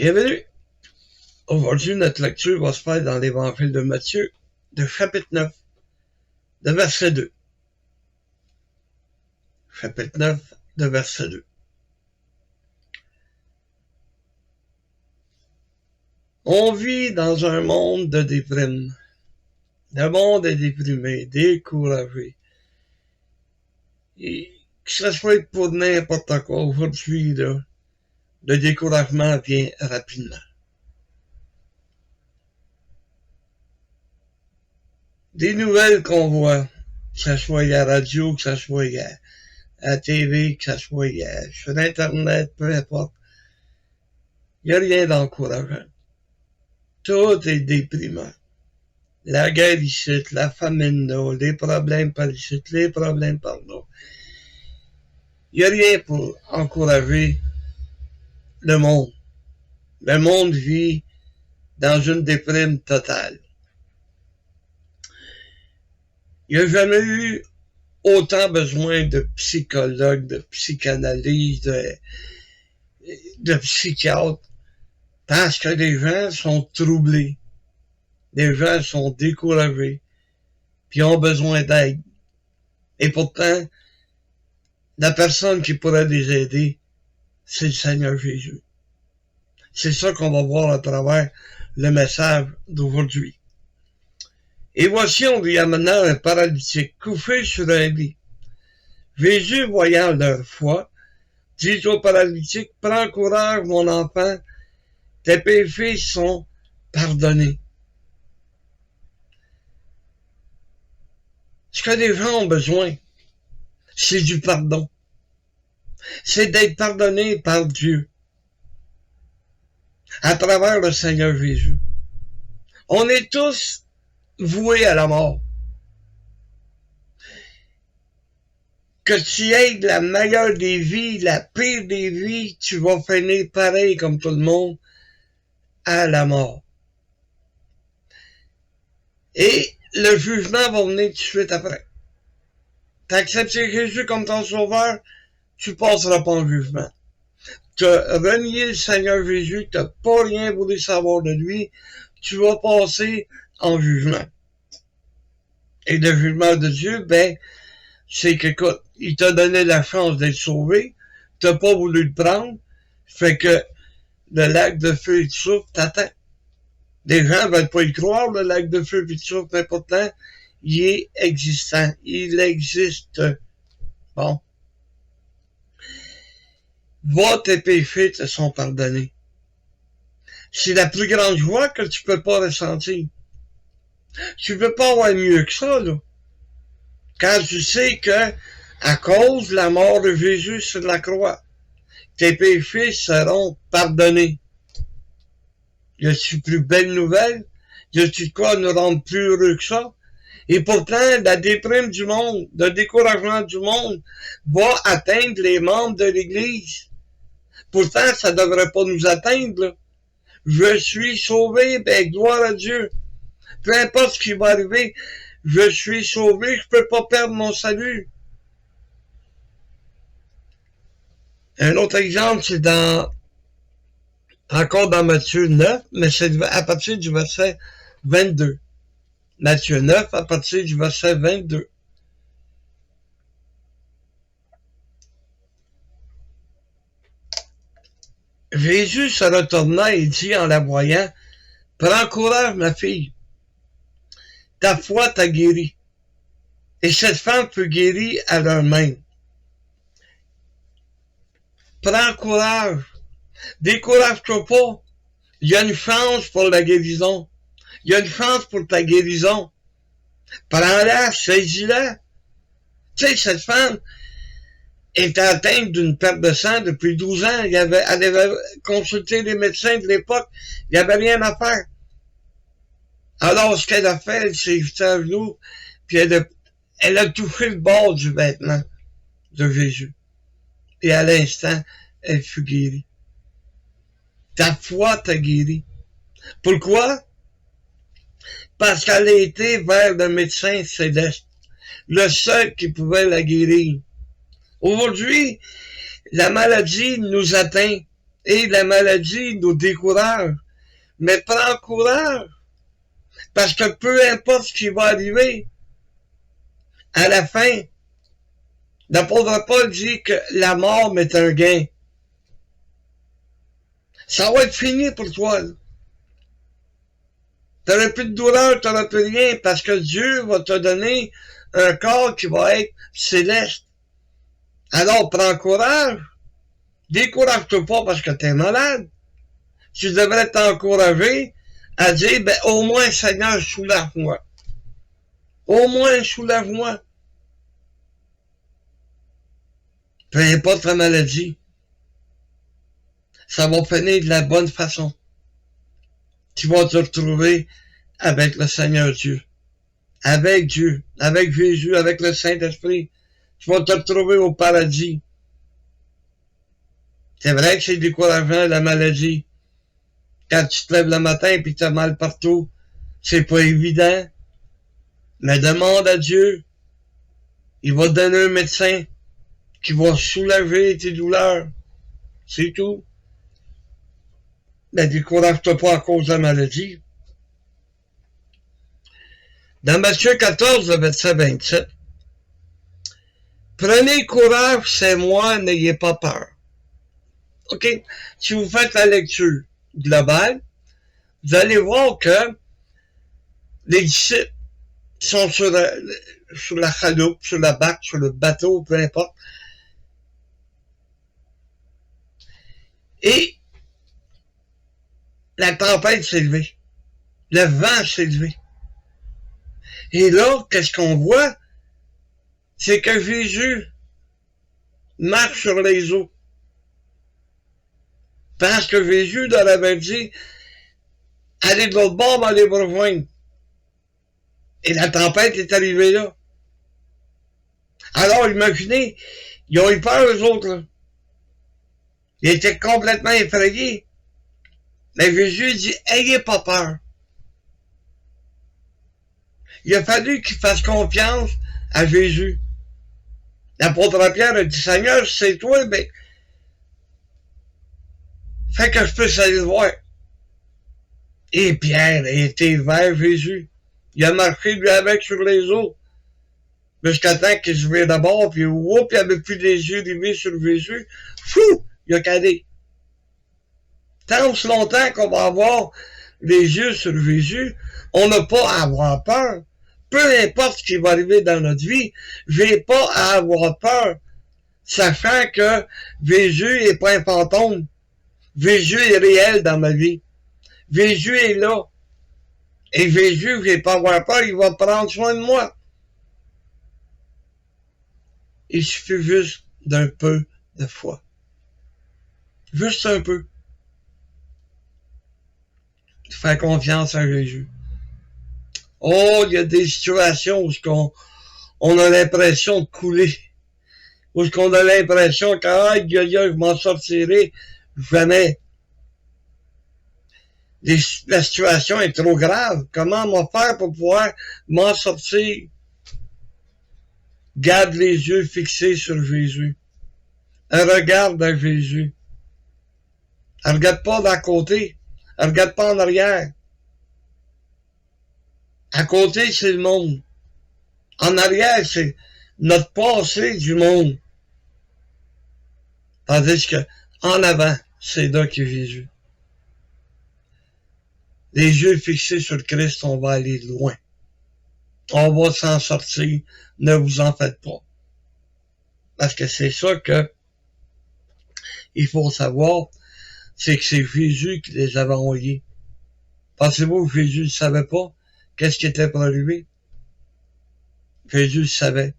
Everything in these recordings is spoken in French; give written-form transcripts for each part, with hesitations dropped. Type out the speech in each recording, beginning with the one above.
Bienvenue! Aujourd'hui, notre lecture va se faire dans l'Évangile de Matthieu, de chapitre 9, de verset 2. Chapitre 9, de verset 2. On vit dans un monde de déprime. Le monde est déprimé, découragé. Et que ce soit pour n'importe quoi aujourd'hui, là, le découragement vient rapidement. Des nouvelles qu'on voit, que ce soit à la radio, que ce soit à la TV, que ce soit sur Internet, peu importe, il n'y a rien d'encourageant. Tout est déprimant. La guerre ici, la famine là, les problèmes par ici, les problèmes par là. Il n'y a rien pour encourager le monde. Le monde vit dans une déprime totale. Il n'y a jamais eu autant besoin de psychologues, de psychanalyse, de psychiatres, parce que les gens sont troublés. Les gens sont découragés, puis ont besoin d'aide. Et pourtant, la personne qui pourrait les aider, c'est le Seigneur Jésus. C'est ça qu'on va voir à travers le message d'aujourd'hui. Et voici, on lui amena un paralytique couché sur un lit. Jésus, voyant leur foi, dit au paralytique, « Prends courage, mon enfant, tes péchés sont pardonnés. » Ce que les gens ont besoin, c'est du pardon. C'est d'être pardonné par Dieu à travers le Seigneur Jésus. On est tous voués à la mort. Que tu aies la meilleure des vies, la pire des vies, tu vas finir pareil comme tout le monde à la mort. Et le jugement va venir tout de suite après. Tu acceptes Jésus comme ton sauveur, tu passeras pas en jugement. Tu as renié le Seigneur Jésus, tu n'as pas rien voulu savoir de lui, tu vas passer en jugement. Et le jugement de Dieu, c'est qu'écoute, il t'a donné la chance d'être sauvé, tu n'as pas voulu le prendre, fait que le lac de feu et de soufre t'attend. Les gens ne veulent pas y croire, le lac de feu et de soufre, mais pourtant, il est existant, il existe. Bon. Va, tes péchés te sont pardonnés. C'est la plus grande joie que tu peux pas ressentir. Tu peux pas avoir mieux que ça, là. Quand tu sais que, à cause de la mort de Jésus sur la croix, tes péchés seront pardonnés. Y a-tu plus belle nouvelle? Y a-tu de quoi nous rendre plus heureux que ça? Et pourtant, la déprime du monde, le découragement du monde va atteindre les membres de l'Église. Pourtant, ça devrait pas nous atteindre, là. Je suis sauvé, gloire à Dieu. Peu importe ce qui va arriver, je suis sauvé, je peux pas perdre mon salut. Un autre exemple, c'est encore dans Matthieu 9, mais c'est à partir du verset 22. Matthieu 9, à partir du verset 22. Jésus se retourna et dit en la voyant, « Prends courage, ma fille, ta foi t'a guéri. » Et cette femme fut guérie à l'heure même. Prends courage. Décourage-toi pas. Il y a une chance pour la guérison. Il y a une chance pour ta guérison. Prends-la, saisis-la. Tu sais, cette femme était atteinte d'une perte de sang depuis 12 ans. Elle avait consulté les médecins de l'époque. Il n'y avait rien à faire. Alors, ce qu'elle a fait, elle s'est jetée à genoux, puis elle a touché le bord du vêtement de Jésus. Et à l'instant, elle fut guérie. Ta foi t'a guéri. Pourquoi? Parce qu'elle a été vers le médecin céleste, le seul qui pouvait la guérir. Aujourd'hui, la maladie nous atteint, Et la maladie nous décourage. Mais prends courage. Parce que peu importe ce qui va arriver, à la fin, l'apôtre Paul dit que la mort est un gain. Ça va être fini pour toi. Tu n'auras plus de douleur, tu n'auras plus rien, parce que Dieu va te donner un corps qui va être céleste. Alors, prends courage. Décourage-toi pas parce que tu es malade. Tu devrais t'encourager à dire, ben, au moins, Seigneur, soulève-moi. Au moins, soulève-moi. Peu importe la maladie, ça va finir de la bonne façon. Tu vas te retrouver avec le Seigneur Dieu. Avec Dieu, avec Jésus, avec le Saint-Esprit. Tu vas te retrouver au paradis. C'est vrai que c'est décourageant, la maladie. Quand tu te lèves le matin et que tu as mal partout, c'est pas évident. Mais demande à Dieu. Il va te donner un médecin qui va soulager tes douleurs. C'est tout. Mais décourage-toi pas à cause de la maladie. Dans Matthieu 14, verset 27, prenez courage, c'est moi, n'ayez pas peur. OK? Si vous faites la lecture globale, vous allez voir que les disciples sont sur la chaloupe, sur la barque, sur le bateau, peu importe. Et la tempête s'est levée. Le vent s'est levé. Et là, qu'est-ce qu'on voit? C'est que Jésus marche sur les eaux. Parce que Jésus leur avait dit, allez de l'autre bord, allez vous rejoindre. Et la tempête est arrivée là. Alors, imaginez, ils ont eu peur, eux autres, là. Ils étaient complètement effrayés. Mais Jésus dit, ayez pas peur. Il a fallu qu'ils fassent confiance à Jésus. L'apôtre Pierre a dit, Seigneur, c'est toi, ben, fais que je puisse aller le voir. Et Pierre a été vers Jésus. Il a marché, lui, avec sur les eaux. Jusqu'à temps qu'il se vire d'abord, puis oups, il avait plus les yeux rivés sur Jésus. Fou! Il a cadé. Tant aussi longtemps qu'on va avoir les yeux sur Jésus, on n'a pas à avoir peur. Peu importe ce qui va arriver dans notre vie, j'ai pas à avoir peur, sachant que Jésus est pas un fantôme. Jésus est réel dans ma vie. Jésus est là. Et Jésus, je vais pas avoir peur, il va prendre soin de moi. Il suffit juste d'un peu de foi. Juste un peu. Faire confiance à Jésus. Oh, il y a des situations où on a l'impression de couler. Où on a l'impression que, je m'en sortirai jamais. La situation est trop grave. Comment on va faire pour pouvoir m'en sortir? Garde les yeux fixés sur Jésus. Regarde à Jésus. Regarde pas d'à côté. Regarde pas en arrière. À côté, c'est le monde. En arrière, c'est notre passé du monde. Tandis que, en avant, c'est là qu'est Jésus. Les yeux fixés sur Christ, on va aller loin. On va s'en sortir. Ne vous en faites pas. Parce que c'est ça que il faut savoir, c'est que c'est Jésus qui les avait envoyés. Pensez-vous que Jésus ne savait pas qu'est-ce qui était pour arriver? Jésus le savait.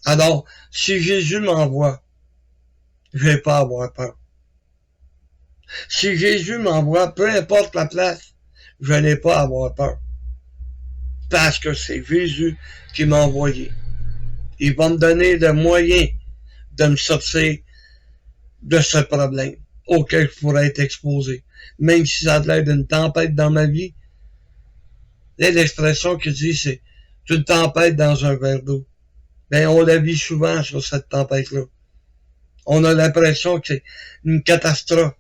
Alors, si Jésus m'envoie, je vais pas avoir peur. Si Jésus m'envoie, peu importe la place, je n'ai pas à avoir peur. Parce que c'est Jésus qui m'a envoyé. Il va me donner le moyen de me sortir de ce problème auquel je pourrais être exposé. Même si ça a l'air d'une tempête dans ma vie, l'expression qui dit c'est une tempête dans un verre d'eau. Ben, on la vit souvent sur cette tempête-là. On a l'impression que c'est une catastrophe.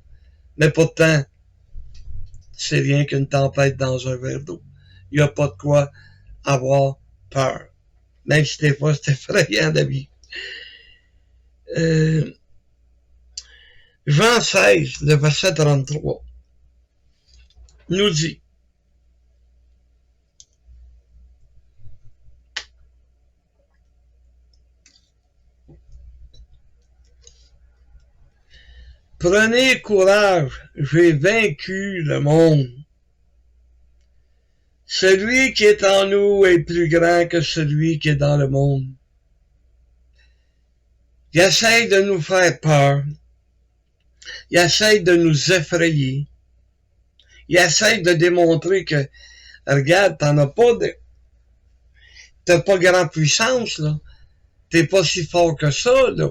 Mais pourtant, c'est rien qu'une tempête dans un verre d'eau. Il n'y a pas de quoi avoir peur. Même si des fois c'est effrayant de vie. Jean 16, le verset 33, nous dit: prenez courage, j'ai vaincu le monde. Celui qui est en nous est plus grand que celui qui est dans le monde. Il essaie de nous faire peur. Il essaie de nous effrayer. Il essaie de démontrer que, regarde, t'as pas grande puissance, là. T'es pas si fort que ça, là.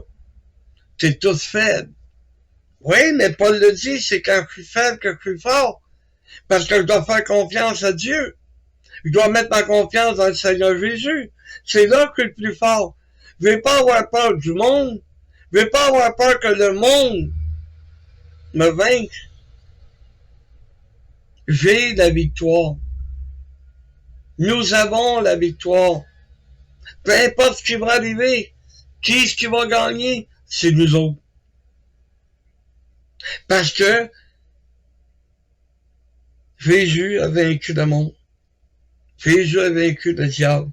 T'es tout faible. Oui, mais Paul le dit, c'est quand je suis faible que je suis fort. Parce que je dois faire confiance à Dieu. Je dois mettre ma confiance dans le Seigneur Jésus. C'est là que je suis le plus fort. Je vais pas avoir peur du monde. Je vais pas avoir peur que le monde me vainque. J'ai la victoire. Nous avons la victoire. Peu importe ce qui va arriver, qui est-ce qui va gagner, c'est nous autres. Parce que Jésus a vaincu le monde. Jésus a vaincu le diable.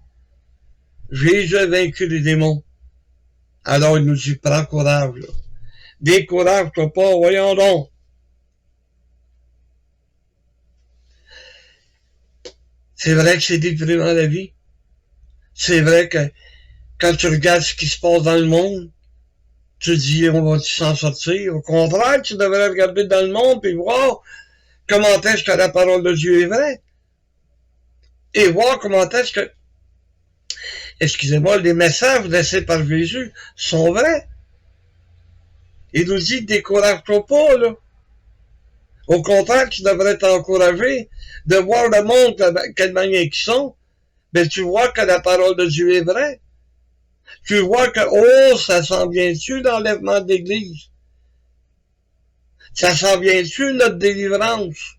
Jésus a vaincu les démons. Alors il nous dit, prends courage, là. Décourage-toi pas, voyons donc. C'est vrai que c'est déprimant la vie. C'est vrai que quand tu regardes ce qui se passe dans le monde, tu te dis, on va s'en sortir. Au contraire, tu devrais regarder dans le monde et voir comment est-ce que la parole de Dieu est vraie. Et voir comment est-ce que, excusez-moi, les messages laissés par Jésus sont vrais. Il nous dit, décourage-toi pas, là. Au contraire, tu devrais t'encourager de voir le monde de quelle manière ils sont. Mais tu vois que la parole de Dieu est vraie. Tu vois que, oh, ça s'en vient-tu l'enlèvement de l'Église? Ça s'en vient-tu notre délivrance?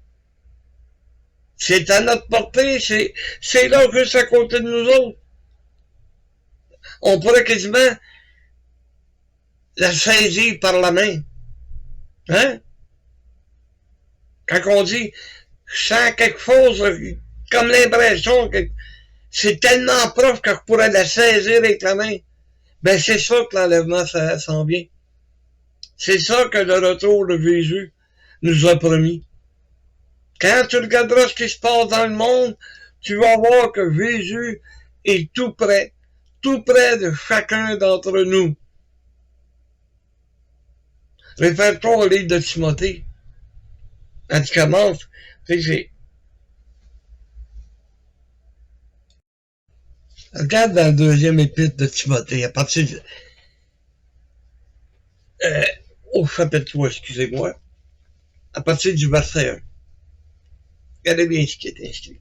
C'est à notre portée, c'est là juste à côté de nous autres. On pourrait quasiment la saisir par la main. Hein? Quand on dit, je sens quelque chose, comme l'impression que c'est tellement proche que je pourrais la saisir avec la main. Ben, c'est ça que l'enlèvement s'en vient. C'est ça que le retour de Jésus nous a promis. Quand tu regarderas ce qui se passe dans le monde, tu vas voir que Jésus est tout près de chacun d'entre nous. Réfère-toi au livre de Timothée. Quand tu commences, tu sais, regarde dans le deuxième épître de Timothée, à partir de, au chapitre 3, excusez-moi, à partir du verset 1. Regardez bien ce qui est inscrit.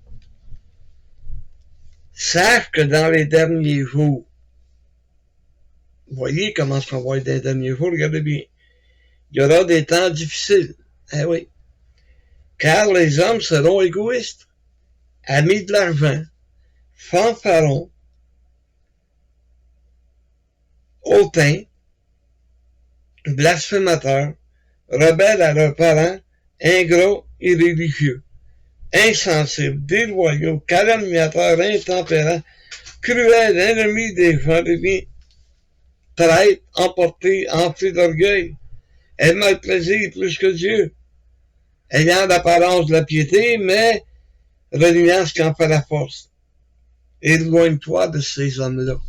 Sache que dans les derniers jours, voyez comment ça va être dans les derniers jours, regardez bien, il y aura des temps difficiles. Eh oui. Car les hommes seront égoïstes, amis de l'argent, fanfarons, hautains, blasphémateurs, rebelles à leurs parents, ingrats et religieux, insensibles, déloyaux, calomniateurs, intempérants, cruels, ennemis des gens de bien, traîtres, emportés, enflés d'orgueil, aimant le plaisir plus que Dieu, ayant l'apparence de la piété, mais reniant ce qui en fait la force. Éloigne-toi de ces hommes-là.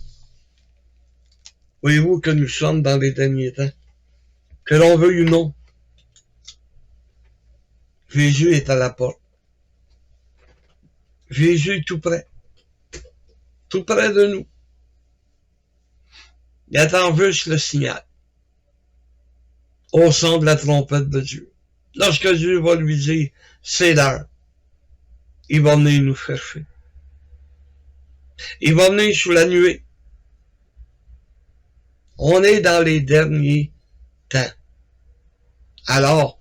Voyez-vous que nous sommes dans les derniers temps. Que l'on veuille ou non, Jésus est à la porte. Jésus est tout près de nous. Il attend juste le signal, au son de la trompette de Dieu. Lorsque Dieu va lui dire, c'est l'heure, il va venir nous chercher. Il va venir sous la nuée. On est dans les derniers temps. Alors,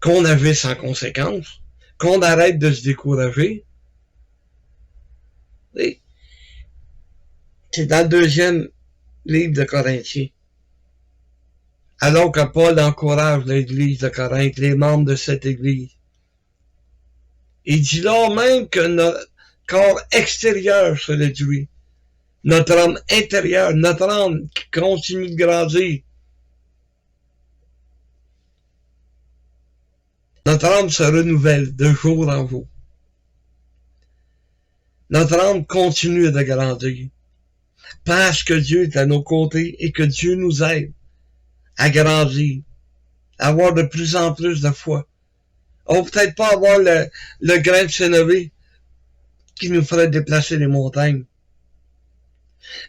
qu'on agisse en conséquence, qu'on arrête de se décourager. Et c'est dans le 2e livre de Corinthiens. Alors que Paul encourage l'église de Corinthe, les membres de cette église. Il dit là même que notre corps extérieur se détruit. Notre âme intérieure, notre âme qui continue de grandir. Notre âme se renouvelle de jour en jour. Notre âme continue de grandir. Parce que Dieu est à nos côtés et que Dieu nous aide à grandir, à avoir de plus en plus de foi. On peut peut-être pas avoir le grain de sénévé qui nous ferait déplacer les montagnes.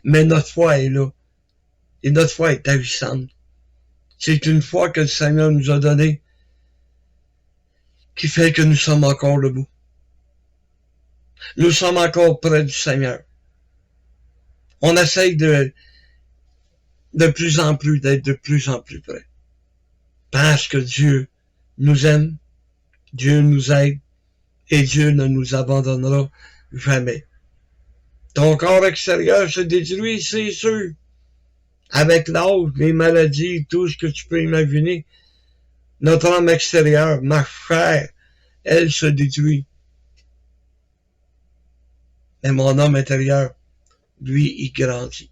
Mais notre foi est là. Et notre foi est agissante. C'est une foi que le Seigneur nous a donnée qui fait que nous sommes encore debout. Nous sommes encore près du Seigneur. On essaye de plus en plus, d'être de plus en plus près. Parce que Dieu nous aime, Dieu nous aide, et Dieu ne nous abandonnera jamais. Ton corps extérieur se détruit, c'est sûr. Avec l'âge, les maladies, tout ce que tu peux imaginer. Notre âme extérieure, ma chair, elle se détruit. Mais mon homme intérieur, lui, il grandit.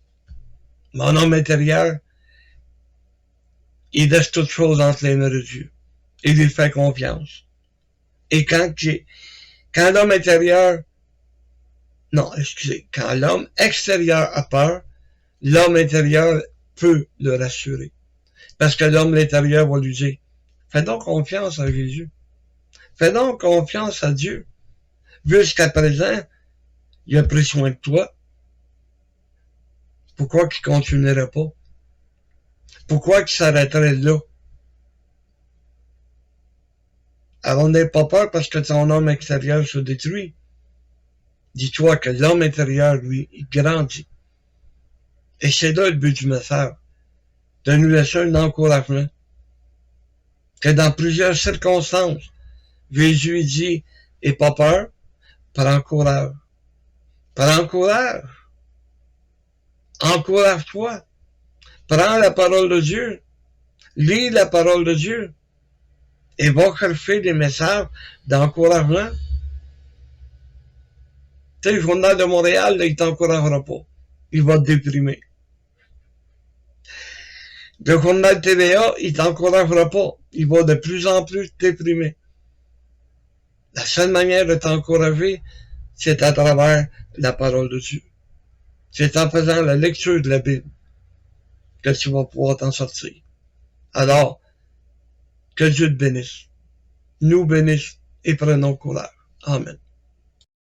Mon homme intérieur, il laisse toutes choses entre les mains de Dieu. Il lui fait confiance. Et quand l'homme intérieur, quand l'homme extérieur a peur, l'homme intérieur peut le rassurer. Parce que l'homme intérieur va lui dire, fais donc confiance à Jésus. Fais donc confiance à Dieu. Jusqu'à présent, il a pris soin de toi. Pourquoi qu'il continuerait pas? Pourquoi qu'il s'arrêterait là? Alors n'aie pas peur parce que ton homme extérieur se détruit. Dis-toi que l'homme intérieur, lui, il grandit. Et c'est là le but du message. De nous laisser un encouragement. Que dans plusieurs circonstances, Jésus dit, aie pas peur, prends courage. Prends courage. Encourage-toi. Prends la parole de Dieu. Lis la parole de Dieu. Et va chercher des messages d'encouragement. Tu sais, le journal de Montréal, là, il t'encouragera pas. Il va te déprimer. Le journal TVA, il t'encouragera pas. Il va de plus en plus te déprimer. La seule manière de t'encourager, c'est à travers la parole de Dieu. C'est en faisant la lecture de la Bible que tu vas pouvoir t'en sortir. Alors, que Dieu te bénisse, nous bénisse et prenons courage. Amen.